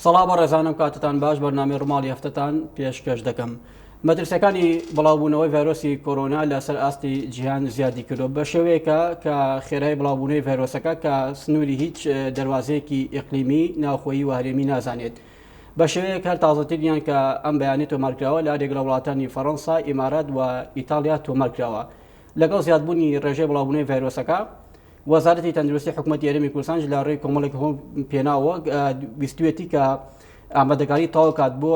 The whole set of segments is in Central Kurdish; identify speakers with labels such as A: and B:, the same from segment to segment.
A: سەڵا بە ڕێزانم کاتتان باش بەرنامەی ڕماڵی هەفتەتان پێشکەش دەکەم. مەترسیەکانی بڵاوبوونەوەی ڤایرۆسی کۆرۆنا لەسەر ئاستی جیهان زیادی کردو بە شێوەیەکە کە خێرای بڵاوبوونەوەی ڤایرۆسەکە کە سنووری هیچ دەواازەیەکی ئیقلیمی ناوخۆیی و هەرێمی نازانێت. بە شێوەیەک هەر تازەترینیان کە ئەم بەیانێت تۆمارکراوە لە یەکێک لە وڵاتانی فەڕەنسا، ئیمارات و ئیتالیا تۆمارکراوە. لەگەڵ زیادبوونی ڕێژەی بڵاوبوونەوەی ڤایرۆسەکە، وەزارەتی تەندروستی حکوومەتی هەرێمی کوردستان لە ڕێی کۆمەڵێک پێناوە ویستوێتی کە ئامادەکاری تەواو کات بۆ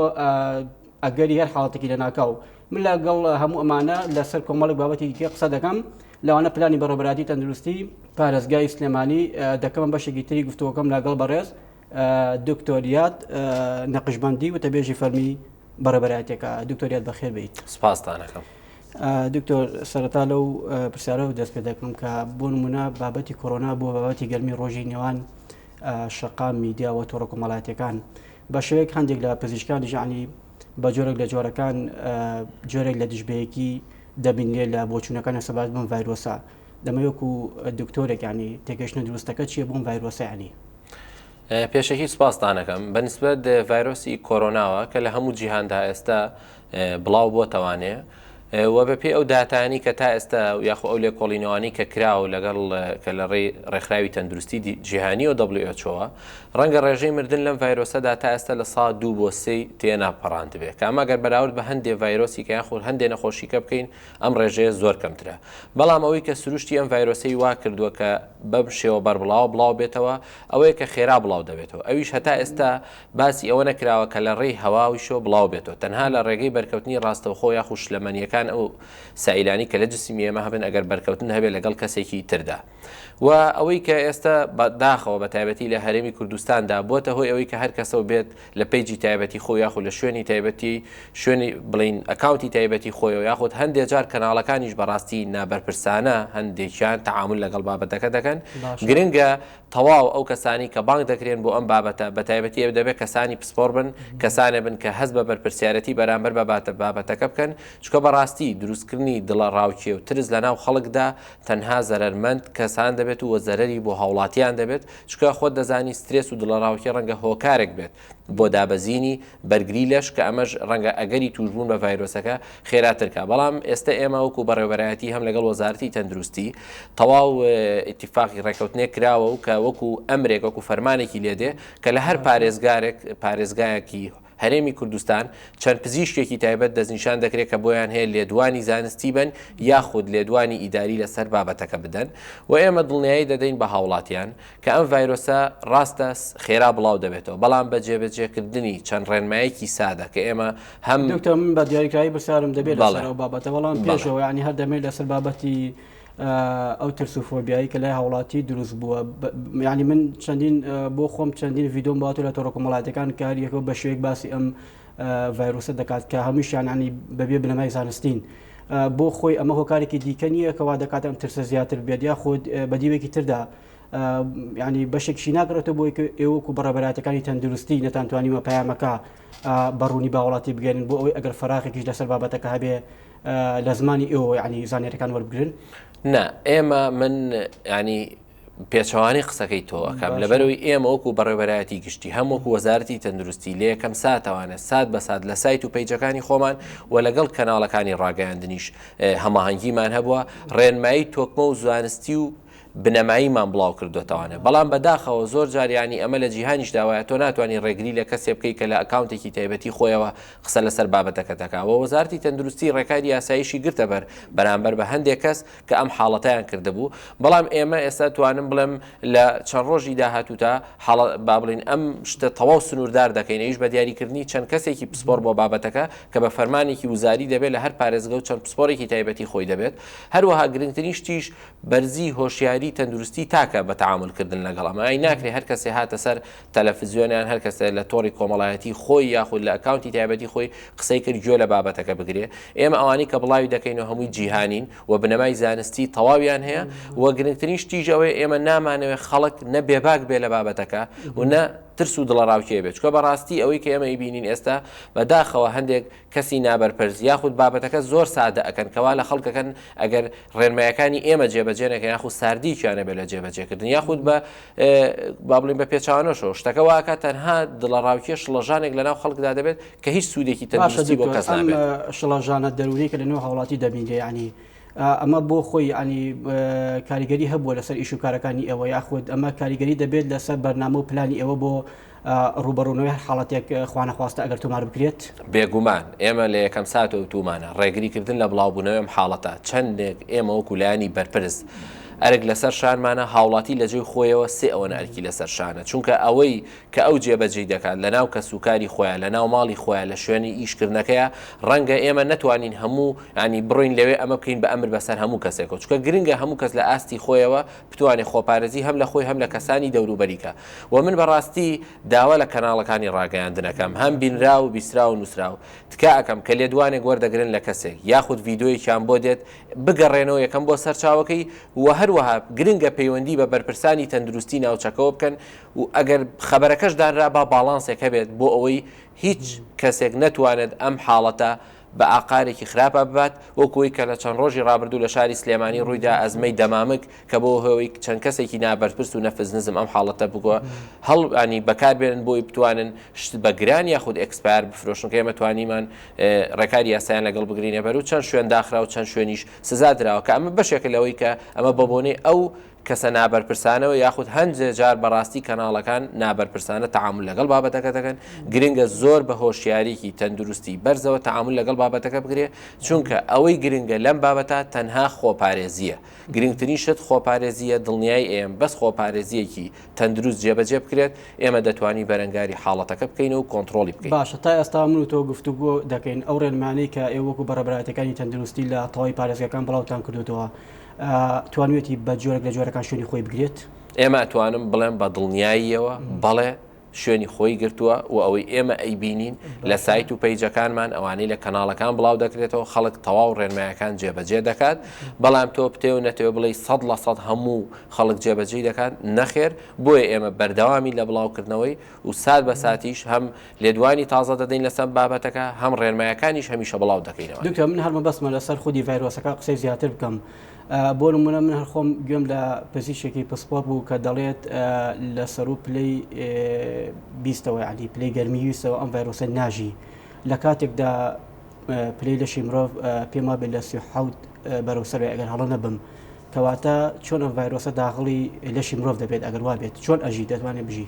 A: ئەگەری هەر حاڵەتێکی لەناکاو. من لەگەڵ هەموو ئەمانە لەسەر کۆمەڵێک بابەتێکی قسە دەکەم، لەوانە پلانی بەڕێوەبەری تەندروستی پارێزگای سلێمانی دەکەم بەشێکی تری گفتووەکەم لەگەڵ بەڕێز دکتۆریات نەقشبەندی و تەبێژی فەرمی بەڕێوەبەراتێکە. دکتۆریات بەخێر بیت.
B: سپاسدانەکەم.
A: دکتۆر سەرەتا لەو پرسیارە و دەست پێ دەکەم کە بۆ نمونە بابەتی کۆرۆنا بۆ بابەتی گەرمی ڕۆژی نێوان شەقا میدیا و تۆڕە کۆمەڵایەتیەکان بە شێوەیەک هەندێک لە پزیشکانی ژانی بە جۆرێک لە جۆرەکان جۆرێک لە دژبەیەکی دەبینێت لە بۆچوونەکان سەبات بم ڤایرۆسە. دەمەوەکو دکتۆرێک ینی تێگەشتنە دروستەکە چییە بۆم ڤایرۆسە ینی؟
B: پێشەکی سپاسدانەکەم بەنسبەت ڤایرۆسی کۆرۆناوە کە لە هەموو جیهاندا ئێستا بڵاو بۆتەوانێ و بەپێ ئەو داتانی کە تا ئێستا یاخۆ ئەو لێکۆڵینەوەی کە کراوە لەگەڵ کە لە ڕێکخراوی تەندروستی جیهانی و WHO ڕەنگە ڕێژەی مردن لەم ڤایرۆسەدا تا ئێستا لە سا 2 بۆ 3 تێناپەڕاند بێت کە ئەمە گەر بەراورد بە هەندێک ڤایرۆسی کە یاخۆ هەندێک نەخۆشیکە بکەین ئەم ڕێژەیە زۆر کەمترە. بەڵام ئەوەی کە سروشتی ئەم ڤایرۆسەی وا کردووە کە بەم شێوە بڵاو بێتەوە ئەوەیە کە خێرا بڵاو دەبێتەوە. ئەویش هەتا ئێستا باسی ئەوە نەکراوە کە لە ڕێی هەواویشۆ بڵاو بێتەوە، تەنها لە ڕێگەی بەرکەوتنی ڕاستەوخۆ یاخو شلەمەنیەکان ئەو سائلانی کە لە جسمی ئێمە هەبن ئەگەر بەرکەوتن هەبێت لەگەڵ کەسێکی تردا. و ئەوەی کە ئێستا داخەوە بە تایبەتی لە هەرێمی کوردستاندا بۆتە هۆی ئەوەی کە هەر کەسەوە بێت لە پیجی تایبەتی خۆی یاخو لە شوێنی تایبەتی شوێنی بڵین ئەکاونتی تایبەتی خۆیەوە یاخود هەندێک جار کەناڵەکانیش بەڕاستی نابەرپرسانە هەندێکیان تەعامل لەگەڵ بابەتەکە دەکەن. گرنگە تەواو ئەو کەسانی کە بانگ دەکرێن بۆ ئەم بابەتە بە تایبەتی ئەو دەبێت کەسانی پسپۆر بن، کەسانێ بن کە هەست بە بەرپرسیارەتی بەرامبەر بابەتەکە بکەن، چکە بەڕاستی دروستکردنی دڵە ڕاوکێ و ترس لەناو خەڵکدا تەنها زەرمەند کەسان دەبێت و زەرەری بۆ هاوڵاتیان دەبێت، چکە خۆت دەزانی سترێس و دڵە ڕاوکێ ڕەنگە هۆکارێک بێت بۆ دابەزینی بەرگری لەش کە ئەمەش ڕەنگە ئەگەری توشبوون بە ڤایرۆسەکە خێراترکە. بەڵام ئێستا ئێمە وەکو بەڕێوەبەرایەتی هەم لەگەڵ وەزارەتی تەندروستی تەواو ئیتیفاقی ڕێکەوتنێک کراوە و کە وەکو ئەمرێک وەکو فەرمانێکی لێدێ کە لە هەر پارێزگایەکی هەرێمی کوردستان چەند پزیشکێکی تایبەت دەستنیشان دەکرێت کە بۆیان هەیە لێدوانی زانستی بن یاخود لێدوانی ئیداری لەسەر بابەتەکە بدەن و ئێمە دڵنیایی دەدەین بە هاوڵاتیان کە ئەم ڤایرۆسە ڕاستە خێرا بڵاو دەبێتەوە، بەڵام بە جێبەجێکردنی چەند ڕێنمایەکی سادە کە ئێمە هەم
A: دکتۆر من بە دیاریکراوی بەسیارم دەبێت لەسەر ئەو بابەتە، بەڵام پێشەوە ینی هەر دەمێت لەسەر بابەتی ئەو ترسوفۆبیایی کە لای هاوڵاتی دروست بووە. ینی من چەندین بۆ خۆم چەندین ڤیدۆم باتو لە تۆڕە کۆمەڵایەتیەکان کاریەکەەوە بە شوەیەک باسی ئەم ڤایرۆسە دەکات کە هەمووشیان ینی بەبێ بنەمای زانستین بۆ خۆی ئەمە هۆکارێکی دیکە نییە کەوا دەکات ئەم ترسە زیاتر بێت یا خۆ بەدیوێکی تردا ینی بەشێکشی ناکرێتەوە بۆی کە ئێوەکو بەڕێبەراتەکانی تەندروستی نەتانتوانیوە پەیامەکە بەڕوونی باوەڵاتی بگەێنن بۆ ئەوەی ئەگەر فەراغێکیش لەسەر بابەتەکە هەبێ لە زمانی ئێوە ینی زانێرەکان وەربگرن.
B: نا ئێمە من ینی پێچەوانی قسەکەی تۆەکەم لەبەرەوەی ئێمە وەکو بەڕێوەبەرایەتی گشتی هەمووەکو وەزارەتی تەندروستی لە یەکەم ساتەوانە سات بە سات لە سایت و پیجەکانی خۆمان و لەگەڵ کەناڵەکانی ڕاگەیاندنیش هەماهەنگیمان هەبووە ڕێنمایی تۆکمە و زانستی و بنەماییمان بڵاو کردوێتەوانە. بەڵام بەداخەوە زۆر جاریانی ئەمە لە جیهانیش داوایە تۆ ناتوانانی ڕێگری لە کەسێ بکەی کە لە ئەکاونتێکی تایبەتی خۆیەوە قسە لەسەر بابەتەکە دەکاوە. وەزارەتی تەندروستی ڕێکاری یاساییشی گرتە بەرامبەر بە هەندێک کەس کە ئەم حاڵەتیان کردهبوو، بەڵام ئێمە ئێستا توانم بڵێم لە چەند ڕۆژی داهاتووتا با بڵین ئەم شتە تەواو سنووردار دەکەین ئەویش بە دیاریکردنی چەند کەسێکی پسپۆر بۆ بابەتەکە کە بە فەرمانێکی وزاری دەبێت لە هەر پارێزگە و چەند پسپۆرێکی تایبەتی خۆی دەبێت. هەروەها گرنگترین شتیش بەرزی هۆشیاری تەندروستی تاکە بە تەعاملکردن لەگەڵ ئەمە ئەی ناکرێت هەر کەسێ هاتە سەر تەلەڤیزیۆنیان هەر کەسێ لە تۆڕی کۆمەڵایەتی خۆی یاخود لە ئەکاونتی تایبەتی خۆی قسەی کرد گوێ لە بابەتەکە بگرێ. ئێمە ئەوانی کە بڵاوی دەکەینەوە هەمووی جیهانین و بنەمای زانستی تەواویان هەیە و گرنگترین شتیش ئەوەیە ئێمە نامانەوێت خەڵک نە بێباک بێ لە بابەتەکە و نە ترس و دڵەڕاوکێ بێت چکە بەڕاستی ئەوەی کە ئێمە بینین ئێستا بەداخەوە هەندێک کەسی نابەرپرس یاخود بابەتەکە زۆر سادە ئەکەن کەوا لە خەڵکەکەن ئەگەر ڕێنمایەکانی ئێمە جێبەجێ نەکەن یاخود ساردییانە بێت لە جێبەجێکردن یاخود بە با بڵین بە پێچوانەشەوە شتەکە واکە تەنها دڵەڕاوکێ شڵەژانێک لەناو خەڵکدا دەبێت کە هیچ سوودێکی تەندروستی بۆ کەس نابێت.
A: شڵەژانە دەرونی کە لەنێو هاوڵاتی دەبینێ ینی ئەمە بۆ خۆی ینی کاریگەری هەبووە لەسەر ئیش و کارەکانی ئێوە یاخود ئەمە کاریگەری دەبێت لەسەر بەرنامە و پلانی ئێوە بۆ ڕوبەڕوونەوەی هەر حاڵەتێک خوانەخواستە ئەگەر تۆمار بکرێت
B: بێگومان ئێمە لە یەکەم سات و تومانە ڕێگریکردن لە بڵاوبوونەوەم حاڵەتە چەندێک ئێمە وەکو لایانی بەرپرس ئەرک لەسەر شانمانە هاوڵاتی لە جێی خۆیەوە سێ ئەوەنە ئەرکی لەسەر شانە چونکە ئەوەی کە ئەو جێبەجێ دەکات لە ناو کەسوکاری خۆیان لە ناو ماڵی خۆیان لە شوێنی ئیشکردنەکەیە ڕەنگە ئێمە نەتوانین هەموو ینی بڕین لەوێ ئەمە بکەین بە ئەمر بەسەر هەموو کەسێکەوە چونکە گرنگە هەموو کەس لە ئاستی خۆیەوە بتوانێت خۆپارێزی هەم لە خۆی هەم لە کەسانی دەوروبەریکە و من بەڕاستی داوا لە کەناڵەکانی ڕاگەیاندنەکەم هەم بینرا و بیسرا و نووسرا و تکا ئەەکەم کە لێدوانێک وەردەگرن لە کەسێک یاخود ڤیددیۆیەکیان بۆ دێت بگەڕێنەوە یەکەم بۆ سەرچاوەکەی و هەروەها گرنگە پەیوەندی بە بەرپرسانی تەندروستی ناوچەکەەوە بکەن و ئەگەر خەبەرەکەش دانرا با باڵانسێک هەبێت بۆ ئەوەی هیچ کەسێک نەتوانێت ئەم حاڵەتە بە ئاقارێکی خراپە ببات وەکوی کە لە چەند ڕۆژی ڕابردوو لە شاری سلێمانی ڕوویدا ئەزمەی دەمامک کە بۆ هەوەی چەند کەسێکی نابەرپرس و نەفز نزم ئەم حاڵەتە بگووە هەڵانی بەکاربێنن بۆی بتوانن شت بە گران یاخود ئەکسپار بفرۆشنکە ئێمە توانیمان ڕێکاری یاسایان لەگەڵ بگرینە بەر و چەند شوێن داخرا و چەند شوێنیش سزا درراوە کە ئەمە بەشێکە لەوەی کە ئەمە بەبوونەی ئەو کەسە نابەرپرسانەوە یاخود هەندێ جار بەڕاستی کەناڵەکان نابەرپرسانە تەعامل لەگەڵ بابەتەکە دەکەن گرنگە زۆر بە هۆشیاریکی تەندروستی بەرزەوە تەعامل لەگەڵ بابەتەکە بگرێ چونکە ئەوەی گرنگە لەم بابەتە تەنها خۆپارێزیە گرنگترین شت خۆپارێزیە دڵنیای ئێمە بەس خۆپارێزیەکی تەندروست جێبەجێ بکرێت ئێمە دەتوانین بەرەنگاری حاڵەتەکە بکەین و کۆنتترۆلی بکەین.
A: باشە تا ئێستا من و تۆ گفتوگۆ دەکەین ئەو ڕێنمانەی کە ئێوەکو بەڕێبەرایەتەکانی تەندروستی لە تەواوی پارێزگەکان بڵاوتان کردوتەوە توانوێتی بە جۆرێک لە جۆرەکان شوێنی خۆی بگرێت
B: ئێمە ئەتوانم بڵێم بە دڵنیاییەوە بەڵێ شوێنی خۆی گرتووە و ئەوەی ئێمە ئەیبینین لە سایت و پەیجەکانمان ئەوانەی لە کەناڵەکان بڵاو دەکرێتەوە خەڵک تەواو ڕێنمایەکان جێبەجێ دەکات بەڵام تۆ پتێ و نەتەوە بڵێ 100% هەموو خەڵک جێبەجێ دەکات نەخێر بۆیە ئێمە بەردەوامی لە بڵاوکردنەوەی و سات بە ساتیش هەم لێدوانی تازە دەدەین لەسەر بابەتەکە هەم ڕێنمایەکانیش هەمیشە بڵاو دەکەینەوە.
A: دکتۆر من هەرمە بەسمە لەسەر خودی ڤایرۆسەکە قسەی زیاتر بکەم بۆ نمونە من هەر خۆم گوێم لە پزیشێکی پسپۆر بوو کە دەڵێت لە سەر و پلەی بیستەوە ینی پلەی گەرمیویستەوە ئەم ڤایرۆسە ناژی لە کاتێکدا پلەی لەشی مرۆڤ پێما بێت لە 37 بەرەوسەر ئەگەر هەڵە نەبم کەواتە چۆن ئەم ڤایرۆسە داخڵی لەشی مرۆڤ دەبێت ئەگەر وا بێت چۆن ئەژی دەتوانێت بژی.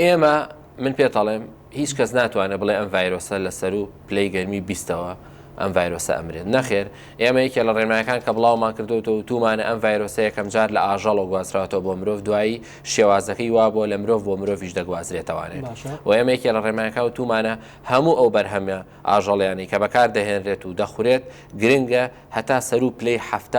B: ئێمە من پێتەڵێم هیچ کەس ناتوانێت بڵێ ئەم ڤایرۆسە لە سەر و پلەی گەرمی بیستەوە ئەم ڤایرۆسە ئەمرێت نەخێر ئێمە یەکێ لە ڕێنمایەکان کە بڵاومان کردوتەوە و تومانە ئەم ڤایرۆسە یەکەم جار لە ئاژەڵەوە گوازراوەتەوە بۆ مرۆڤ دوایی شێوازەکەی وا بۆ لە مرۆڤ بۆ مرۆڤیش دەگوازرێتەوانێت و ئێمە یەکێ لە ڕێنمایەکان و تومانە هەموو ئەو بەرهەمە ئاژەڵیانی کە بەکار دەهێنرێت و دەخورێت گرنگە هەتا سەر و پلەی 70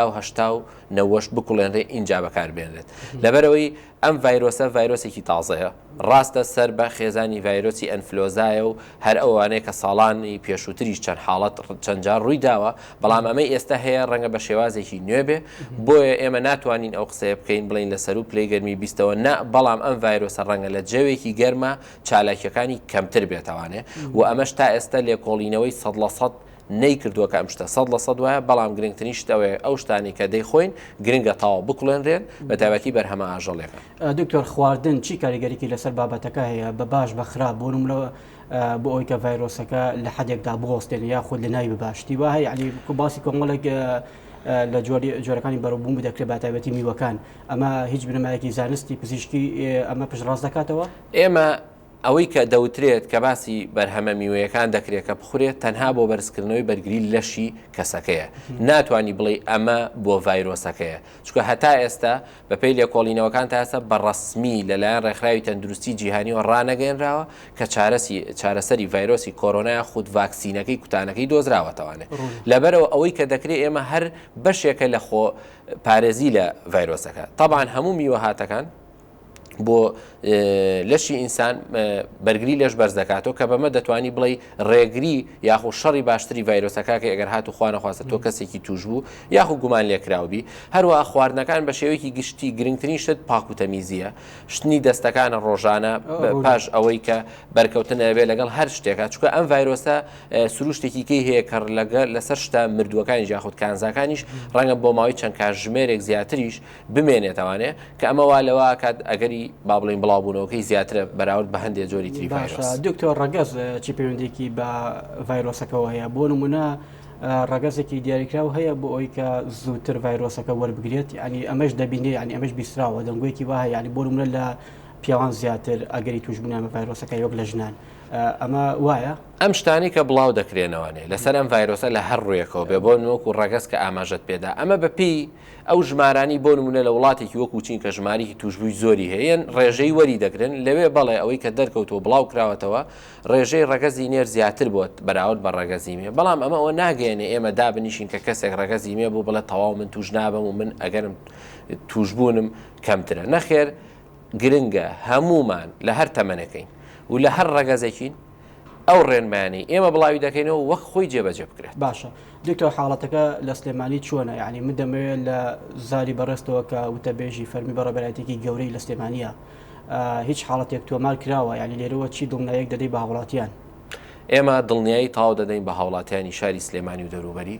B: و 90 بکوڵێنرێ اینجا بەکاربێنرێت لەبەرەوەی ئەم ڤایرۆسە ڤایرۆسێکی تازەیە ڕاستە سەر بە خێزانی ڤایرۆسی ئەنفلۆزایە و هەر ئەوانەیە کە ساڵانی پێشووتریش چەند حاڵەت چەند جار ڕووی داوە بەڵام ئەمەی ئێستا هەیە ڕەنگە بە شێوازێکی نوێ بێ بۆیە ئێمە ناتوانین ئەو قسەیە بکەین بڵین لە سەر و پلەی گەرمی بیستەوە نا بەڵام ئەم ڤایرۆسە ڕەنگە لە جەوێکی گەرمە چالاکیەکانی کەمتر بێتەوانێ و ئەمەش تا ئێستا لێکۆڵینەوەی 100% نەیکردووە کە ئەم شتە 100% وایە بەڵام گرنگترین شتەوەی ئەو شتانی کە دەیخۆین گرنگە تاوە بکڵێنرێن بە تایبەتی بەرهەمە ئاژەڵێکە.
A: دکتۆر خواردن چی کاریگەریکی لەسەر بابەتەکە هەیە بە باش بە خراپ بۆ نمونەوە بۆ ئەوی کە ڤایرۆسەکە لە حەدێکدا بغۆستێن یاخود لە ناوی بباشتی وایە ینی باسی کۆمەڵێک لە جۆرەکانی بەڕووبوون بدەکرێت بە تایبەتی میوەکان ئەمە هیچ بنەمایەکی زانستی پزیشکی ئەمە پشتڕاست دەکاتەوە.
B: ئێمە ئەوەی کە دەوترێت کە باسی بەرهەمە میوەیەکان دەکرێت کە بخورێت تەنها بۆ بەرزکردنەوەی بەرگری لەشی کەسەکەیە ناتوانانی بڵێ ئەمە بۆ ڤایرۆسەکەیە چونکە هەتا ئێستا بەپێی لێکۆڵینەوەکان تا ئێستا بەڕەسمی لەلایەن ڕێکخراوی تەندروستی جیهانیەوە ڕانەگەێنراوە کە چارەسەری ڤایرۆسی کۆرۆنای خود ڤاکسینەکەی کوتانەکەی دۆزراوەتەوانێت لەبەرەوە ئەوەی کە دەکرێت ئێمە هەر بەشێکە لە خۆ پارێزی لە ڤایرۆسەکە طبعاً هەموو میوە هاتەکان بۆ لەشی ئینسان بەرگری لەش بەرز دەکاتەوە کە بەمە دەتوانی بڵێ ڕێگری یاخو شەڕی باشتری ڤایرۆسەکە کە ئەگەر هات و خوا نەخواستە تۆ کەسێکی توش بوو یاخو گومان لێکراوبی هەروە خواردنەکان بە شێوەیەکی گشتی گرنگترین شت پاک و تەمیزیە شتنی دەستەکانە ڕۆژانە پاش ئەوەی کە بەرکەوتن ئەبێ لەگەڵ هەر شتێکە چونکە ئەم ڤایرۆسە سروشتێکی کەی هەیە کە لەسەر شتە مردووەکانی یاخود کانزاکانیش ڕەنگە بۆ ماوەی چەند کاتژمێرێک زیاتریش بمێنێتەوانێ کە ئەمە وا لەوە کات ئەگەری با بڵین بڵاوبوونەوەکەی زیاترە بەراورد بە هەندێک جۆری تری ڤایرۆس.
A: دکتۆر ڕەگەز چی پەیوەندێکی بە ڤایرۆسەکەەوە هەیە بۆ نمونە ڕەگەزێکی دیاریکراو هەیە بۆ ئەوی کە زووتر ڤایرۆسەکە وەربگرێت ینی ئەمەش دەبینێ ینی ئەمەش بیستراوە دەنگوێکی وایە ینی بۆ نمونە لە پیاوان زیاتر ئەگەری توشببوونیانە ڤایرۆسەکە یۆک لە ژنان ئەمە وایە
B: ئەم شتانی کە بڵاو دەکرێنەوەنێ لەسەر ئەم ڤایرۆسە لە هەر ڕوویەکەوە بێ بۆ نوەکو ڕەگەز کە ئاماژەت پێدا ئەمە بەپی ئەو ژمارانی بۆ نمونە لە وڵاتێکی وەکو چین کە ژمارێکی توشبووی زۆری هەیە ڕێژەی وەری دەگرن لەوێ بەڵێ ئەوەی کە دەرکەوتەوە بڵاو کراوەتەوە ڕێژەی ڕەگەزی نێر زیاتر بۆت بەراورد بە ڕەگەزیمێ بەڵام ئەمە ئەوە ناگەێنێ ئێمە دابنیشین کە کەسێک ڕەگەزیمێ بوو بڵێ تەواو من توش نابم و من ئەگەرم توشبوونم کەمترە نەخێر گرنگە هەمومان لە هەر تەمەنەکەین و لە هەر ڕەگەزێکین ئەو ڕێنمانی ئێمە بڵاوی دەکەینەوە وەک خۆی جێبەجێ بکرێت.
A: باشە دکتۆر حاڵەتەکە لە سلێمانی چۆنە یعنی من دەمەوێت لە زاری بەڕێستەوە کە وتەبێژی فەرمی بەڕێبەرایەتێکی گەورەی لە سلێمانیە هیچ حاڵەتێک تۆمار کراوە ینی لێرەوە چی دڵنیایەک دەدەی بە هاوڵاتیان
B: ئێمە دڵنیایی تاو دەدەین بە هاوڵاتیانی شاری سلێمانی و دەروبەری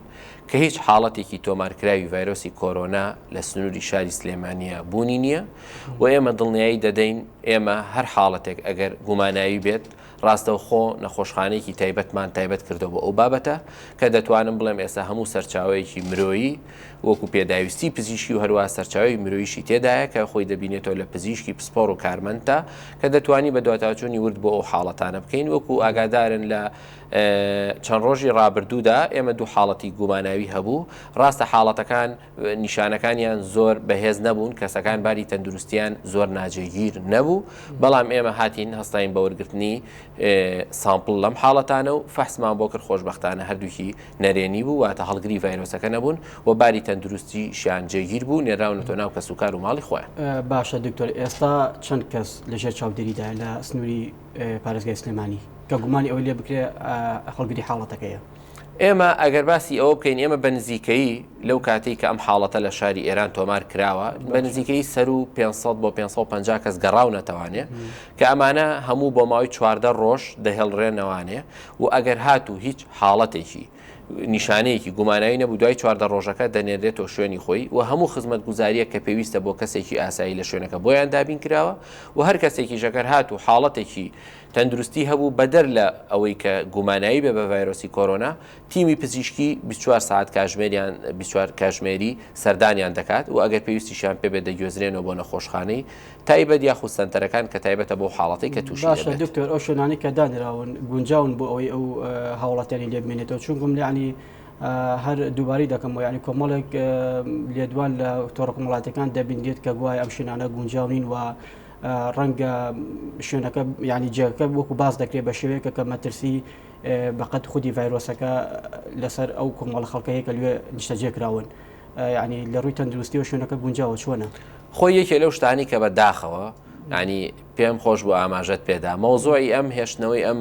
B: کە هیچ حاڵەتێکی تۆمارکراوی ڤایرۆسی کۆرۆنا لە سنووری شاری سلێمانیە بوونی نییە و ئێمە دڵنیایی دەدەین ئێمە هەر حاڵەتێک ئەگەر گوماناوی بێت ڕاستەوخۆ نەخۆشخانەیەکی تایبەتمان تایبەت کردەوە بە ئەو بابەتە کە دەتوانم بڵێم ئێستا هەموو سەرچاوەیەکی مرۆیی وەکو پێداویستی پزیشکی و هەروە سەرچاوی مرۆیشی تێدایە کە خۆی دەبینێتەوە لە پزیشکی پسپۆڕ و کارمەندە کە دەتوانی بە دواتاچوونی ورد بۆ ئەو حاڵەتانە بکەین وەکو ئاگادارن لە چەند ڕۆژی ڕابردوودا ئێمە دوو حاڵەتی گوماناوی هەبوو ڕاستە حاڵەتەکان نیشانەکانیان زۆر بەهێز نەبوون کەسەکان باری تەندروستیان زۆر ناجێگیر نەبوو بەڵام ئێمە هاتین هەستاین بە وەرگرتنی سامپڵ لەم حاڵەتانە و فەحسمان بۆ کرد خۆشبەختانە هەردووکی نەرێنی بوو واتە هەڵگری ڤایرۆسەکە نەبوون و باری تەندروستی شیان جێگیر بوو نێراونەتۆ ناو کەس و کار و ماڵی خۆیان.
A: باشە دکتۆر ئێستا چەند کەس لەژێر چاودێریدا لە سنووری پارێزگای سلێمانی کە گومانی ئەوەی لێ بکرێ هەڵگری حاڵەتەکەیە
B: ئێمە ئەگەر باسی ئەوە بکەین ئێمە بە نزیکەی لەو کاتێک کە ئەم حاڵەتە لە شاری ئێران تۆمار کراوە بە نزیکەی سەر و 500 بۆ 550 کەس گەڕاونەتەوانێ کە ئەمانە هەموو بۆ ماوەی 14 ڕۆژ دەهێڵڕێنەوانێ و ئەگەر هاتوو هیچ حاڵەتێکی نیشانەیەکی گوماناوی نەبوو دوای 14 ڕۆژەکە دەنێرێتەوە شوێنی خۆی و هەموو خزمەت گوزاریە کە پێویستە بۆ کەسێکی ئاسایی لە شوێنەکە بۆیان دابین کراوە و هەر کەسێکی ژەکەر هاتوو حاڵەتێکی تەندروستی هەبوو بەدەر لە ئەوەی کە گومانایی بێ بە ڤایرۆسی کۆرۆنا تیمی پزیشکی 24 ساعت کاژمێریان 24 کاژمێری سەردانیان دەکات و ئەگەر پێویستیشیان پێ بێت دەگوێزرێنەوە بۆ نەخۆشخانەی تایبەت یاخود سەنتەرەکان کە تایبەتە بۆ حاڵەتی کە تووشی
A: باشە دکتۆر ئەو شوێنانی کە دانراون گونجاون بۆ ئەوەی ئەو هاوڵاتیانی لێ بمێنێتەوە چونکم ینی هەر دووباری دەکەم و ینی کۆمەڵێک لێدوان لە تۆڕق وڵاتەکان دەبینێت کە گوای ئەم شوێنانە گونجاونین و ڕەنگە شوێنەکە ینی جێگەکە وەکو باز دەکرێت بە شێوەیەکە کە مەترسی بەقەت خودی ڤایرۆسەکە لەسەر ئەو کۆمەڵە خەڵکەیە کە لێ نیشتەجێکراون ینی لە ڕووی تەندروستی و شوێنەکە گونجاوە چۆنە
B: خۆی یەکێ لەو شتانی کە بەداخەوە ینی پێم خۆش بۆ ئاماژەت پێدا مەوزوعی ئەم هێشتنەوەی ئەم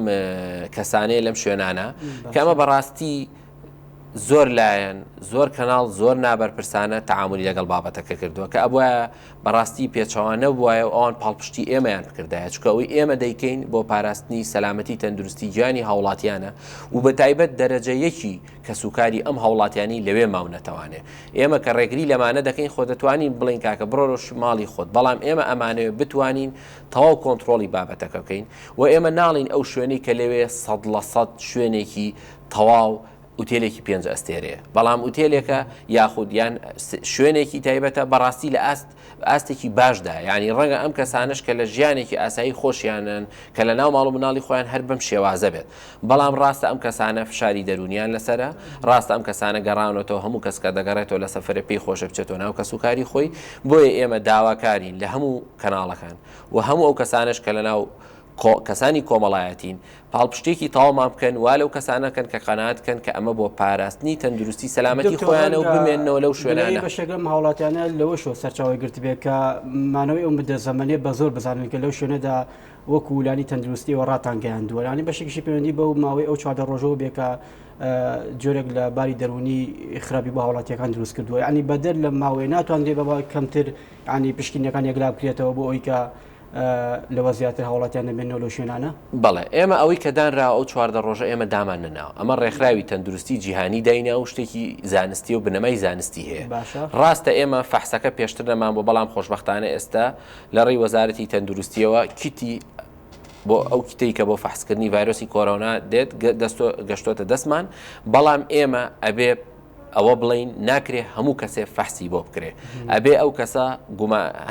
B: کەسانەیە لەم شوێنانە کە ئەمە بەڕاستی زۆر لایەن زۆر کەناڵ زۆر نابەرپرسانە تەعاملی لەگەڵ بابەتەکە کردووە کە ئەبووە بەڕاستی پێچەوانە بووایە و ئەوان پاڵپشتی ئێمەیان بکردایە چکە ئەوی ئێمە دەیکەین بۆ پاراستنی سەلامەتی تەندروستی گیانی هاوڵاتیانە و بە تایبەت دەرەجەیەکی کە سوکاری ئەم هاوڵاتیانی لەوێ ماونەتەوانێ ئێمە کە ڕێگری لەمانە دەکەین خۆ دەتوانین بڵین کاکە بڕۆ ماڵی خۆت بەڵام ئێمە ئەمانەوێ بتوانین تەواو کۆنتترۆلی بابەتەکە بکەین و ئێمە ناڵین ئەو شوێنەی کە لەوێ 100% شوێنێکی تەواو ئوتێلێکی 5 ئەستێرەیە بەڵام ئوتێلێکە یاخود یان شوێنێکی تایبەتە بەڕاستی لە ئاستێکی باشدا ینی ڕەنگە ئەم کەسانش کە لە ژیانێکی ئاسایی خۆشیانن کە لە ناو ماڵ و مناڵی خۆیان هەر بەم شێوازە بێت بەڵام ڕاستە ئەم کەسانە فشاری دەرونیان لەسرە ڕاستە ئەم کەسانە گەڕانەوە هەموو کەس کە دەگەڕێتەوە لە سەفرە پێی خۆشە بچێتەوە ناو کەسوکاری خۆی بۆیە ئێمە داواکارین لە هەموو کەناڵەکان و هەموو ئەو کەسانش کە لە ناو کەسانی کۆمەڵایەتین پاڵپشتێکی تاوامان بکەن وا لەو کەسانەکەن کە قەناعەتکەن کە ئەمە بۆ پاراستنی تەندروستی سەلامەتی خۆیانە و بمێننەوە لەو شوێنانە.
A: بەشێگەم هاوڵاتیانە لەوە شۆ سەرچاوی گرت بێت کە مانەوەی ئەو بدە زەمەنێ بە زۆر بزانن کە لەو شوێنەدا وەکو ولانی تەندروستیەوە ڕاتان گەیاندووە، ینی بەشێکیشی پەیوەندی بەو ماوەی ئەو 4 ڕۆژەوە بێ کە جۆرێک لە باری دەرونی خراپی بۆ هاوڵاتیەکان دروست کردووە، ینی بەدەر لە ماوەی ناتوانرێ بە کەمتر ینی پشکنەکان یەکلا بکرێتەوە بۆ ئەوی کە لەوە زیاتر هاوڵاتیان دەبێنەوە لەو شوێنانە.
B: بەڵێ ئێمە ئەوەی کە دانرا ئەو 4 ڕۆژە ئێمە دامان نەناوە، ئەمە ڕێکخراوی تەندروستی جیهانی داینە و شتێکی زانستی و بنەمای زانستی هەیە. ڕاستە ئێمە فەحسەکە پێشتر نەمان بۆ، بەڵام خۆشبەختانە ئێستا لە ڕێی وەزارەتی تەندروستیەوە کیتی بۆ ئەو کتەی کە بۆ فەحسکردنی ڤایرۆسی کۆرۆنا دێت گەشتۆتە دەستمان، بەڵام ئێمە ئەبێ ئەوە بڵین ناکرێ هەموو کەسێ فەحسی بۆ بکرێ، ئەبێ ئەو کەسە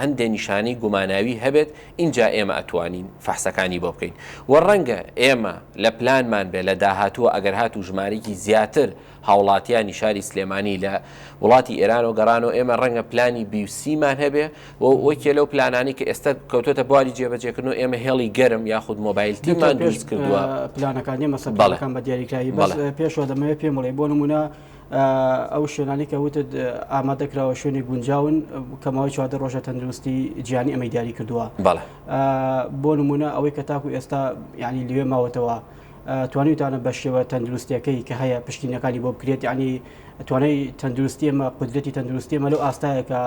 B: هەندێک نیشانی گوماناوی هەبێت، اینجا ئێمە ئەتوانین فەحسەکانی بۆ بکەین. وە ڕەنگە ئێمە لە پلانمان بێ لە داهاتووە ئەگەر هات و ژمارەی زیاتر هاوڵاتیانی شاری سلێمانی لە وڵاتی ئێران و گەڕانەوە ئێمە ڕەنگە پلانی بیوسیمان هەبێ و وەکێ لەو پلانانی کە ئێستا کەوتۆتە بواری جێبەجێکردنەوە ئێمە هێڵی گەرم یاخود مۆبایلتیمان دروست کردووە
A: پلانەکانی مەسەڵەکان بە دیاریکراوی پێشەوە دەمەوێت پێم بڵێ بۆ نمونە ئەو شوێنانی کە وتت ئامادەکراوە شوێنی گونجاون کەماوەی 4 ڕۆژە تەندروستی جیهانی ئەمەی دیاری کردووە. بۆ نمونە ئەوەی کە تاکو ئێستا ینی لێوێ ماوەتەوە توانیتانە بە شێوە تەندروستیەکەی کە هەیە پشتینەکانی بۆ بکرێت، ینی توانای تەندروستی ئەمە قودرەتی تەندروستی ئەمە لەو ئاستایە کە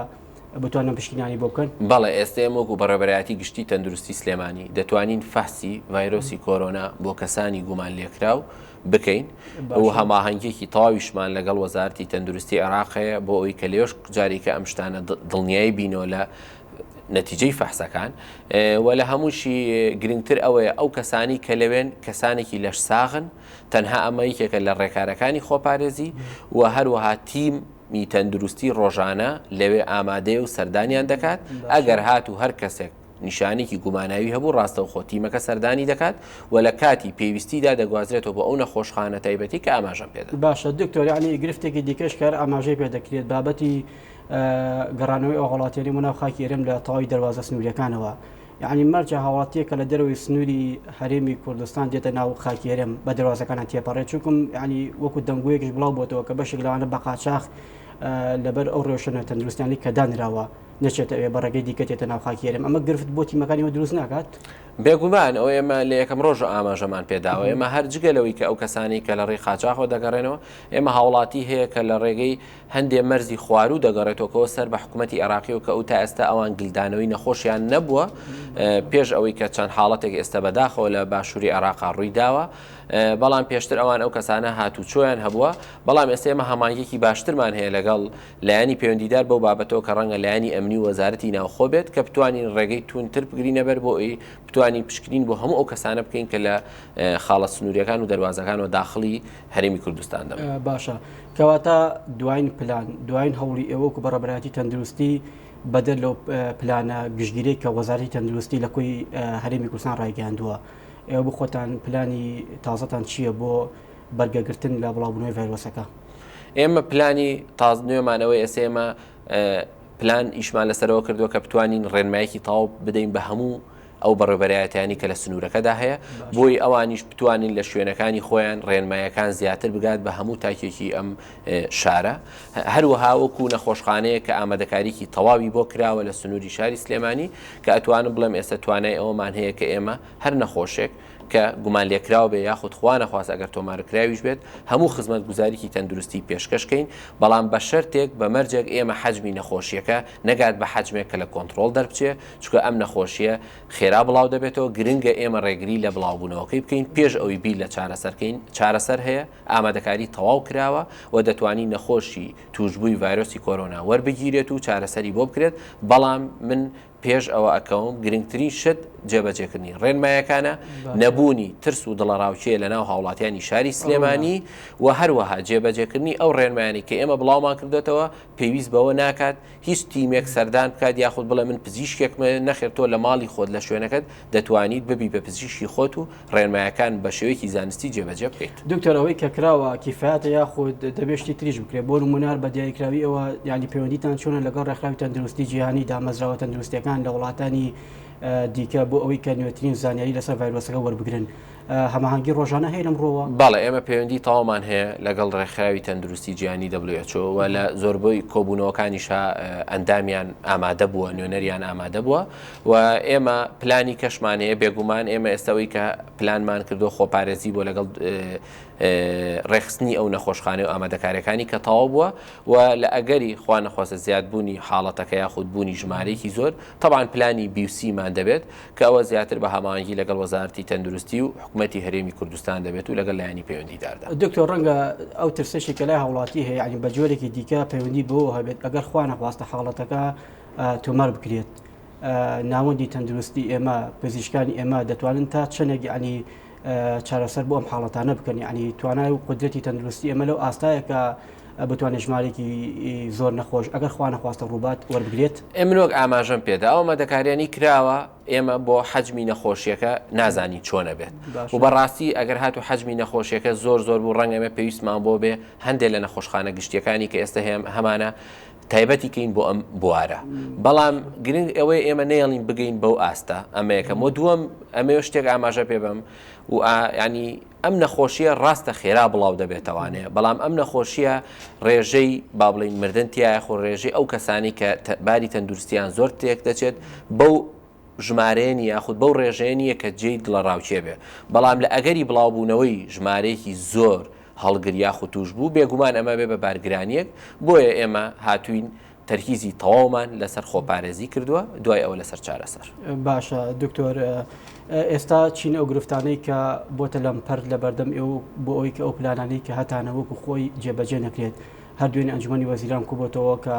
A: بتوانن پشتینانی بۆ بکەن.
B: بەڵێ ئێستا ئێمە وەکو بەڕێبەرایەتی گشتی تەندروستی سلێمانی دەتوانین فەحسی ڤایرۆسی کۆرۆنا بۆ کەسانی گومان لێکراو بکەین و هەماهەنگێکی تەواویشمان لەگەڵ وەزارەتی تەندروستی عێراقەیە بۆ ئەوی کە لێش جارێکە ئەم شتانە دڵنیایی بینەوە لە نەتیجەی فەحسەکان و لە هەمووشی گرنگتر ئەوەیە ئەو کەسانی کە لەوێن کەسانێکی لەش ساغن تەنها ئەمە یەکێکە لە ڕێکارەکانی خۆپارێزی و هەروەها تیمی تەندروستی ڕۆژانە لەوێ ئامادەیە و سەردانیان دەکات، ئەگەر هات و هەر کەسێک نیشانێکی گوماناوی هەبوو ڕاستە و خۆتیمەکە سەردانی دەکات و لە کاتی پێویستیدا دەگوازرێتەوە بۆ ئەو نەخۆشخانە تایبەتی کە ئاماژەم پێدا.
A: باشە دکتۆر، ینی گرفتێکی دیکەش کار ئاماژەی پێ دەکرێت بابەتی گەڕانەوەی ئەو هاوڵاتیانی مناو خاکی ئێرەم لە تەواوی دەواازە سنووریەکانەوە، یعنی مەرجە هاوڵاتیە کە لە دەروی سنووری هەرێمی کوردستان دێتە ناو خاکی ئێرەم بە دەواازەکانە تێپەڕێت، چونکم ینی وەکو دەنگوویەکیش بڵاو بۆتەوە کە بەشێک لەوانە بە قاچاق لەبەر ئەو ڕێوشنە تەندروستیانی کە دانراوە نەچێتە ئەوێ بەڕێگەی دیکەتێتە ناو خاکی ئێرەم. ئەمە گرفت بۆ تیمەکانیەوە دروست ناکات؟
B: بێگومان ئەو ئێمە لە یەکەم ڕۆژ ئاماژەمان پێداوە، ئێمە هەر جگەلەوەی کە ئەو کەسانی کە لە ڕێی قاچاقەوە دەگەڕێنەوە ئێمە هاوڵاتی هەیە کە لە ڕێگەی هەندێک مەرزی خوارو دەگەڕێتەوەکەوە سەر بە حکوومەتی عێراقی و کە ئەو تا ئێستا ئەوان گلدانەوەی نەخۆشیان نەبووە پێش ئەوەی کە چەند حاڵەتێک ئێستا بەداخەوە لە باشووری عێراقا ڕووی داوە، بەڵام پێشتر ئەوان ئەو کەسانە هاتوچۆیان هەبووە، بەڵام ئێستا ئێمە هەمانگێکی باشترمان هەیە لەگەڵ لایانی پەیوەندیدار بەو بابەتەوە کە ڕەنگە لایانی ئەمنی وەزارەتی ناوخۆ بێت کە بتوانین ڕێگەی تونتر بگرینە بەر بۆ ئەوی بتوانین پشکنین بۆ هەموو ئەو کەسانە بکەین کە لە خاڵە سنووریەکان و دەواازەکان و داخلی هەرێمی کوردستان دەبن.
A: باشە، کەواتە دوایین پلان دوایین هەوڵی ئێوەکو بەڕێبەرایەتی تەندروستی بەدەر لەو پلانە گشتگیری کە وەزارەتی تەندروستی لە کۆی هەرێمی کوردستان ڕایگەاندووە، ئێوە بخۆتان پلانی تازەتان چییە بۆ بەرگەگرتن لە بڵاوبوونەوەی ڤایرۆسەکە؟
B: ئێمە پلانی تاز نوێمانەوەی ئێسێمە پلان ئیشمان لەسەرەوە کردووە کە بتوانین ڕێنمایەکی تاو بدەین بە هەموو ئەو بەڕێبەرایەتیانی کە لە سنوورەکەدا هەیە بۆی ئەوانیش بتوانین لە شوێنەکانی خۆیان ڕێنمایەکان زیاتر بگات بە هەموو تاکێکی ئەم شارە، هەروەها وەکو نەخۆشخانەیە کە ئامادەکاریکی تەواوی بۆ کراوە لە سنووری شاری سلێمانی کە ئەتوانم بڵێم ئێستا توانای ئەوەمان هەیە کە ئێمە هەر نەخۆشێک کە گومان لێکراوە بێ یاخود خوا نەخواست ئەگەر تۆمارکراویش بێت هەموو خزمەت گوزاریکی تەندروستی پێشکەشکەین، بەڵام بە شەرتێک بە مەرجێک ئێمە حەجمی نەخۆشیەکە نەگات بە حەجمێک کە لە کۆنتترۆل دەربچێ، چکە ئەم نەخۆشیە خێرا بڵاو دەبێتەوە، گرنگە ئێمە ڕێگری لە بڵاوبوونەوەکەی بکەین پێش ئەوی بیر لە چارەسەرکەین. چارەسەر هەیە، ئامادەکاری تەواو کراوە و دەتوانی نەخۆشی توشبووی ڤایرۆسی کۆرۆنا وەربگیرێت و چارەسەری بۆ بکرێت، بەڵام من پێش ئەوە ئەکەوم گرنگترین شت جێبەجێکردنی ڕێنمایەکانە، نەبوونی ترس و دڵەڕاوچێ لە ناو هاوڵاتیانی شاری سلێمانی و هەروەها جێبەجێکردنی ئەو ڕێنمایانی کە ئێمە بڵاومان کردێتەوە پێویست بەوە ناکات هیچ تیمێک سەردان بکات یاخود بڵێ من پزیشکێکمە نەخێر تۆ لە ماڵی خۆت لە شوێنەکەت دەتوانیت ببی بە پزیشکی خۆت و ڕێنمایەکان بە شێوەیەکی زانستی جێبەجێ بکەیت.
A: دکتۆرەوەی کە کراوە کیفایەتە یاخود دەبێشتی تریش بکرێت بۆ نمونار بە دیاریکراوی ئەوە ینی پەیوەندیتان چۆنە لەگەڵ ڕێکخراوی تەندروستی جیهانی دامەزراوە تەندروستیەکان لە وڵاتانی دیکە بۆ ئەوەی کە نوێترین زانیاری لەسەر ڤایرۆسەکە وەربگرن هەماهەنگی ڕۆژانە هەیە لەمڕۆوە.
B: بەڵێ ئێمە پەیوەندی تەواومان هەیە لەگەڵ ڕێکخراوی تەندروستی جیهانی WHO و لە زۆربەی کۆبوونەوەکانیشا ئەندامیان ئامادە بووە، نوێنەریان ئامادە بووە و ئێمە پلانی کەشمانەیە بێگومان ئێمە ئێستاەوەی کە پلانمان کردو خۆپارێزی بۆ لەگەڵ ڕێخستنی ئەو نەخۆشخانە و ئامادەکاریەکانی کە تەواو بووە و لە ئەگەری خوا نەخواستە زیادبوونی حاڵەتەکە یاخود بوونی ژمارەیەکی زۆر طبعاً پلانی بیوسیمان دەبێت کە ئەوە زیاتر بە هەماهەنگی لەگەڵ وەزارەتی تەندروستی و حکوومەتی هەرێمی کوردستان دەبێت و لەگەڵ لایەنی پەیوەندیداردا.
A: دکتۆر ڕەنگە ئەو ترسێکی کە لای هەوڵاتی هەیە ینی بە جۆرێکی دیکە پەیوەندی بۆ هەبێت ئەگەر خوا نەخواستە حاڵەتەکە تۆمار بکرێت ناوەندی تەندروستی ئێمە پزیشکانی ئێمە دەتوانن تا چەندێک ینی چارەسەر بۆ ئەم حاڵەتانە بکەن ینی توانای و قدرەتی تەندروستی ئێمە لەو ئاستایە کە بتوانێت ژمارێکی زۆر نەخۆش ئەگەر خوا نەخواستە ڕووبات وەربگرێت.
B: ئێمە وەک ئاماژەم پێدا ئەو مەدەکاریانی کراوە ئێمە بۆ حەجمی نەخۆشیەکە نازانی چۆنە بێت و بەڕاستی ئەگەر هاتو حەجمی نەخۆشیەکە زۆر بوو ڕەنگە ئێمە پێویستمان بۆ بێ هەندێک لە نەخۆشخانە گشتیەکانی کە ئێستا هەمانە تایبەتی کەین بۆ ئەم بوارە بەڵام گرنگ ئەوەی ئێمە نێڵین بگەین بەو ئاستا ئەمە یەکەم و دووەم ئەمە شتێک ئاماژە پێ بم و ینی ئەم نەخۆشیە ڕاستە خێرا بڵاو دەبێتەوانەیە بەڵام ئەم نەخۆشیە ڕێژەی با بڵین مردنتیایە خۆ ڕێژەی ئەو کەسانی کە باری تەندروستیان زۆر تێک دەچێت بەو ژمارەیەنی یاخود بەو ڕێژەیەنیە کە جێی دڵە ڕاوچێ بێ بەڵام لە ئەگەری بڵاوبوونەوەی ژمارەیەکی زۆر هەڵگریا خوتوش بوو بێگومان ئەمە بێ بە بارگرانیەک بۆیە ئێمە هاتوین تەرکیزی تەواومان لەسەر خۆپارێزی کردووە دوای ئەوە لەسەر چارەسەر.
A: باشە دکتۆر ئێستا چین ئەو گرفتانەی کە بۆتە لەم پەر لە بەردەم ئێوە بۆ ئەوی کە ئەو پلانانەی کە هەتانە وەکو خۆی جێبەجێ نەکرێت هەردوێنی ئەنجومەنی وەزیران کوبەتەوە کە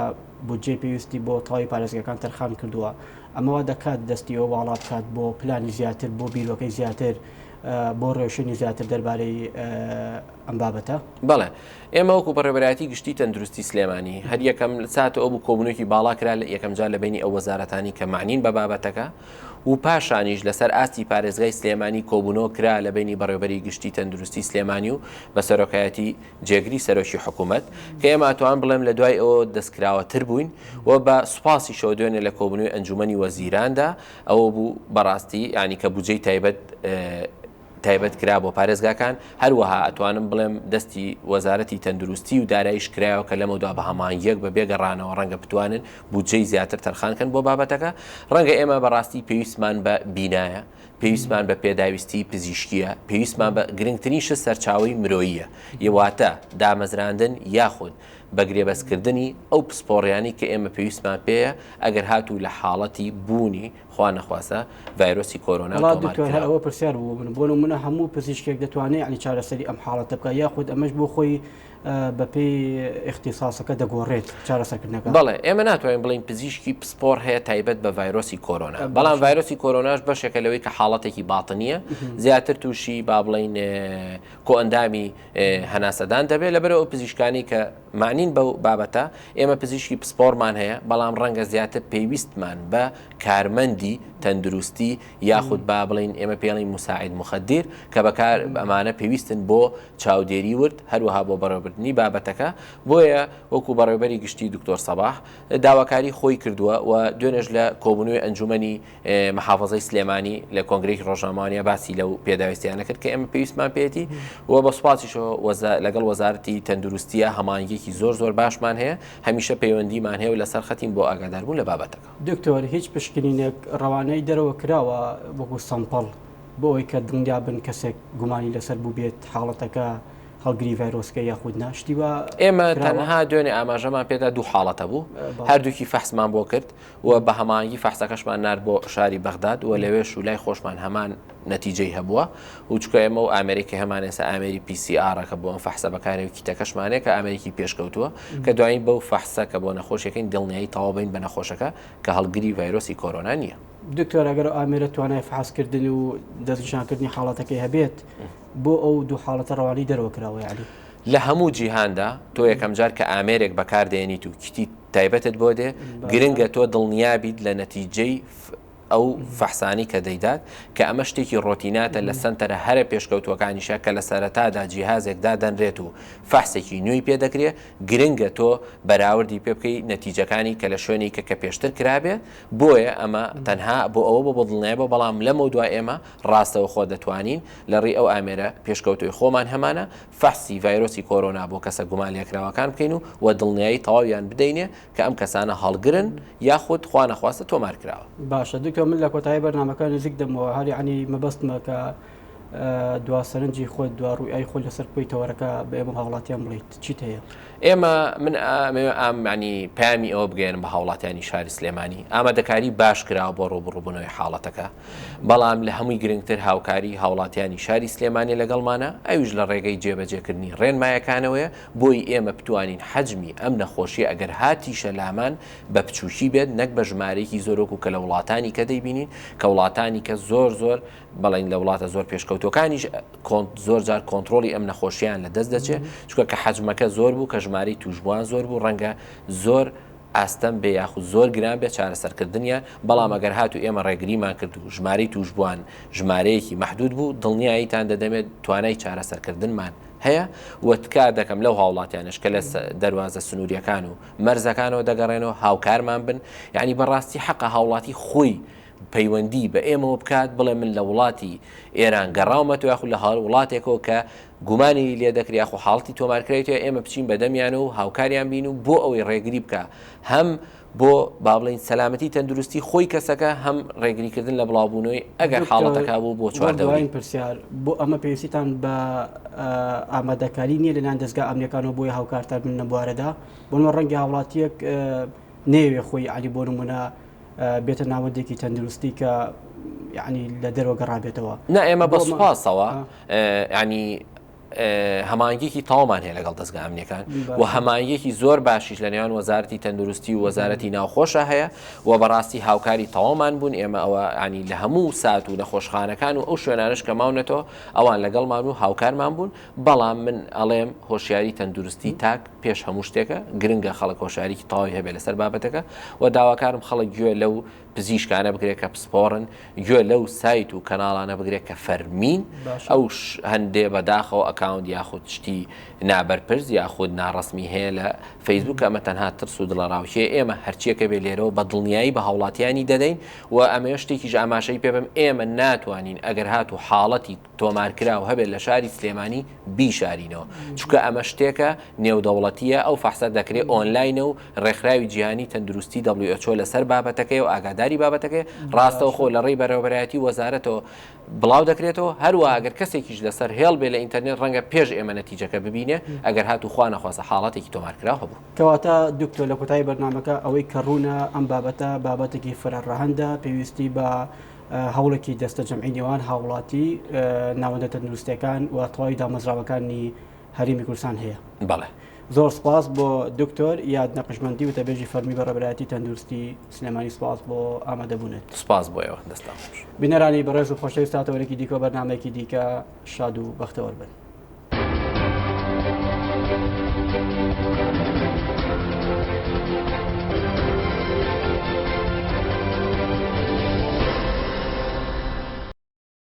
A: بودجێ پێویستی بۆ تەواوی پارێزگاکان تەرخان کردووە ئەمەوە دەکات دەستیەوە واڵا بکات بۆ پلانی زیاتر بۆ بیرۆکەی زیاتر بۆ ڕێوشێنی زیاتر دەربارەی ئەم بابەتە.
B: بەڵێ ئێمە وەکو بەڕێبەرایەتی گشتی تەندروستی سلێمانی هەر یەکەم ساتە ئەو بوو کۆبوونێکی باڵا کرا لە یەکەم جار لە بینی ئەو وەزارەتانی کە معنین بە بابەتەکە و پاشانیش لەسەر ئاستی پارێزگای سلێمانی کۆبوونەوە کرا لە بینی بەڕێوەبەری گشتی تەندروستی سلێمانی و بە سەرۆکایەتی جێگری سەرۆکی حکوومەت کە ئێمە ئەتوان بڵێم لە دوای ئەوە دەستکراوەتر بووین و بە سوپاسی شەو دوێنێ لە کۆبوونەوەی ئەنجومەنی وەزیراندا ئەوە بوو بەڕاستی ینی کە بودجەی تایبەت کرا بۆ پارێزگاکان هەروەها ئەتوانم بڵێم دەستی وەزارەتی تەندروستی و داراییش کرایەوە کە لەمەدا بە هەمانگیەک بە بێگەڕانەوە ڕەنگە بتوانن بودجەی زیاتر تەرخانکەن بۆ بابەتەکە ڕەنگە ئێمە بەڕاستی پێویستمان بە بینایە پێویستمان بە پێداویستی پزیشکیە پێویستمان بە گرنگترین شت سەرچاوی مرۆییە یواتە دامەزراندن یاخود بەگرێبەستکردنی ئەو پسپۆڕیانی کە ئێمە پێویستمان پێەیە ئەگەر هاتوو لە حاڵەتی بوونی خوا نەخواسە ڤایرۆسی کۆرۆنا
A: ئەوە پرسیار بوو من بۆ منە هەموو پزیشکێک دەتوانێت عنی چارەسەری ئەم حاڵەتە بکە یاخود ئەمەش بۆ خۆی بەپێی اختصاسەکە دەگۆڕێت چارەسەرکردنەکە.
B: بەڵێ ئێمە ناتوانین بڵین پزیشکی پسپۆر هەیە تایبەت بە ڤایرۆسی کۆرۆنا بەڵام ڤایرۆسی کۆرۆناش بەشێکە لەوەی کە حاڵەتێکی باتنیە زیاتر تووشی با بڵین کۆئەندامی هەناسەدان دەبێت لەبەرەوە پزیشکانی کە معنین بەو بابەتە ئێمە پزیشکی پسپۆرمان هەیە بەڵام ڕەنگە زیاتر پێویستمان بە کارمەندی تەندروستی یاخود با بڵین ئێمە پێڵین مساعید مخدر کە بەکار ئەمانە پێویستن بۆ چاودێری ورد هەروەها بۆ بەڕێوەبردنی بابەتەکە بۆیە وەکو بەڕێوەبەری گشتی دکتۆر سەباح داواکاری خۆی کردووە و دوێنێش لە کۆبوونەوەی ئەنجومەنی محافەزەی سلێمانی لە کۆنگرەی ڕۆژنامەوانیە باسی لەو پێداویستیانە کرد کە ئێمە پێویستمان پێێتی و بە سوپاسیشەوە لەگەڵ وەزارەتی تەندروستیە هەمانگیەکی زۆر باشمان هەیە هەمیشە پەیوەندیمان هەیە و لەسەر خەتین بۆ ئاگاداربوون لە بابەتەکە.
A: دکتۆر هیچ پشکنینێک ڕەوانەی دەرەوە کراوە وەکو سەمپڵ بۆ ئەوی کە دڵنیا بن کەسێک گومانی لەسەر بوو بێت حاڵەتەکە هەڵگری ڤایرۆسکە یاخود ناشتیوە
B: ئێمە تەنها دوێنێ ئاماژەمان پێدا دوو حاڵەتە بوو هەردووکی فەحسمان بۆ کرد و بە هەمانگی فەحسەکەشمان نار بۆ شاری بەغداد و لەوێش و لای خۆشمان هەمان نەتیجەی هەبووە و چکە ئێمە و ئامریکی هەمان ئێستا ئامێری PCRەکە بۆ ئەم فەحسە بەکارێکی کیتەکەشمانەیە کە ئامریکی پێشکەوتووە کە دوایین بەو فەحسە کە بۆ نەخۆشیەکەین دڵنیایی تەواو بین بە نەخۆشەکە کە هەڵگری ڤایرۆسی کۆرۆنا نییە.
A: دکتۆر ئەگەر ئامێرە توانای فحسکردن و دەستنیشانکردنی حاڵەتەکەی هەبێت بۆ ئەو دوو حاڵەتە ڕەوانی دەرەوە کراوە علی
B: لە هەموو جیهاندا تۆ یەکەم جار کە ئامێرێک بەکاردێنیت و کیتی تایبەتت بۆ دێ گرنگە تۆ دڵنیابیت لە نەتیجەی ئەو فەحسانی کە دەیدات کە ئەمە شتێکی ڕۆتیناتە لە سنتەرە هەرە پێشکەوتوەکانیشە کە لە سەرەتادا جیهازێکدا دەنرێت و فەحسێکی نوێی پێدەکرێت گرنگە تۆ بەراوردی پێ بکەی نەتیجەکانی کە لە شوێنی کە پێشتر کرابێ بۆیە ئەمە تەنها بۆ ئەوە بە دڵنیابە بەڵام لەمە دوای ئێمە ڕاستەوە خۆ دەتوانین لە ڕێی ئەو ئامێرە پێشکەوتوی خۆمان هەمانە فەحسی ڤایرۆسی کۆرۆنا بۆ کەسە گومان لێکراوەکان بکەین و دڵنیایی تەواویان بدەینێ کە ئەم کەسانە هەڵگرن یاخود خوا نەخواستە تۆمار کراوە.
A: باشە دوکە من لە کۆتایی بەرنامەکان نزیک دەمەوە هەری عنی مەبەستمە کە دوا سەرنجی خۆت دوا ڕووی خۆ لەسەر پۆی تەوەرەکە بە ئێمە هاوڵاتیان بڵیت چیت هەیە؟
B: ئێمە من ینی پامی ئەوە بگەێنم بە هاوڵاتیانی شاری سلێمانی ئامادەکاری باش کراوە بۆ ڕوبڕووبوونەوەی حاڵەتەکە بەڵام لە هەمووی گرنگتر هاوکاری هاوڵاتیانی شاری سلێمانی لەگەڵمانە ئەویش لە ڕێگەی جێبەجێکردنی ڕێنمایەکانەوەیە بۆی ئێمە بتوانین حەجمی ئەم نەخۆشی ئەگەر هاتیشە لامان بە بچوشی بێت نەک بە ژمارەیەکی زۆرۆک و کە لە وڵاتانی کە دەیبینین کە وڵاتانی کە زۆر بەڵین لە وڵاتە زۆر پێشکەوتەکانیش زۆر جار کۆنتترۆلی ئەم نەخۆشییان لە دەست دەچێت چکە کە حەجمەکە زۆر بوو کە ژماری توشبووان زۆر بوو ڕەنگە زۆر ئاستەم بێ یاخود زۆر گران بێت چارەسەرکردنیان بەڵام ئەگەر هاتو ئێمە ڕێگریمان کرد و ژمارەی توشبووان ژمارەیەکی مەحدود بوو دڵنیاییتان دەدەمێت توانای چارەسەرکردنمان هەیە و تکار دەکەم لەو هاوڵاتیانش کە لە دەواازە سنووریەکان و مەرزەکانەوە دەگەڕێنەوە هاوکارمان بن یعنی بەڕاستی حەقە هاوڵاتی خۆی پەیوەندی بە ئێمەوە بکات بڵێ من لە وڵاتی ئێران گەڕاومەوە یاخود لە هەڵ وڵاتێکەوە کە گومانی لێ دەکریا خو حاڵتی تۆمارکرێتەوە ئێمە بچین بەدەمیانە و هاوکاریان بین و بۆ ئەوەی ڕێگری بکە هەم بۆ با بڵین سەلامەتی تەندروستی خۆی کەسەکە هەم ڕێگریکردن لە بڵاوبوونەوەی ئەگەر حاڵەتەکە بوو بۆ چواردەوەین
A: پرسیار بۆ ئەمە پێویستیتان بە ئامادەکاری نییە لەلایەن دەستگا ئەمنیەکانەوە بۆی هاوکارتان من نەبوارەدا بۆنەوە ڕەنگی هاوڵاتیەک نێوێ خۆی علی بۆ نمونە بێتە ناوەندێکی تەندروستی کە یعنی لە دەرەوە گەڕابێتەوە
B: نا ئێمە بە سوپاسەوە ینی هەمانگیەکی تاوامان هەیە لەگەڵ دەستگا ئەمنیەکان و هەمانگیەکی زۆر باشیش لە نێوان وەزارەتی تەندروستی و وەزارەتی ناوخۆشە هەیە و بەڕاستی هاوکاری تەوامان بوون ئێمە ئەوە ینی لە هەموو سات و نەخۆشخانەکان و ئەو شوێنانش کە ماونەتەوە ئەوان لەگەڵمان و هاوکارمان بوون بەڵام من ئەڵێم هۆشیاری تەندروستی تاک پێش هەموو شتێکە گرنگە خەڵک هۆشیارێکی تەواوی هەبێت لەسەر بابەتەکە و داواکارم خەڵک گوێ لەو پزیشکانە بگرێت کە پسپۆڕن گوێ لەو سایت و کەناڵانە بگرێت کە فەرمین ئەو هەندێ بەداخەوە ئەکاونت یاخود شتی نابەرپرس یاخود ناڕسمی هەیە لە فەیسبوک ئەمە تەنها ترس و دڵەڕاوشێ ئێمە هەرچیەکە بێ لێرەوە بە دڵنیایی بە هاوڵاتیانی دەدەین و ئەمە شتێکی ئاماشەی پێ بم ئێمە ناتوانین ئەگەر هات و حاڵەتی تۆمارکرا و هەبێت لە شاری سلێمانی بیشارینەوە چونکە ئەمە شتێکە نێودەوڵەتیە ئەو فەحسە دەکرێت ئۆنلاینە و ڕێکخراوی جیهانی تەندروستی WHO لەسەر بابەتەکەی و ئاگاداری بابەتەکەی ڕاستەوە خۆ لە ڕێی بەرەوبەرایەتی وەزارەتەوە بڵاو دەکرێتەوە هەروە ئەگەر کەسێکیش لەسەر هێڵ بێ لە ئینتەرنێت ڕەنگە پێش ئێمە نەتیجەکە ببینێ ئەگەر هاتو خوا نەخواسە حاڵەتێکی تۆمارکراوە بوو.
A: کەواتە دکتۆر لە کۆتایی بەرنامەکە ئەوەی کە ڕوونە ئەم بابەتە بابەتێکی فرەڕەهەندە پێویستی بە هەوڵێکی دەستە جەمعی نێوان هاوڵاتی ناوەندە تەندروستیەکان و تەواوی دامەزراوەکانی هەرێمی کوردستان هەیە.
B: بەڵێ
A: زۆر سپاس بۆ دکتۆر یاد نەقشمەندی و تەبێژی فەرمی بەڕێبەرایەتی تەندروستی سلێمانی سپاس بۆ ئامادەبوونێت.
B: سپاس بۆیەوە دەستان
A: بینەرانی بەڕێز و خۆشەویستاتەوەرێکی دیکە بەرنامەیەکی دیکە شاد و بەختەوەر بن.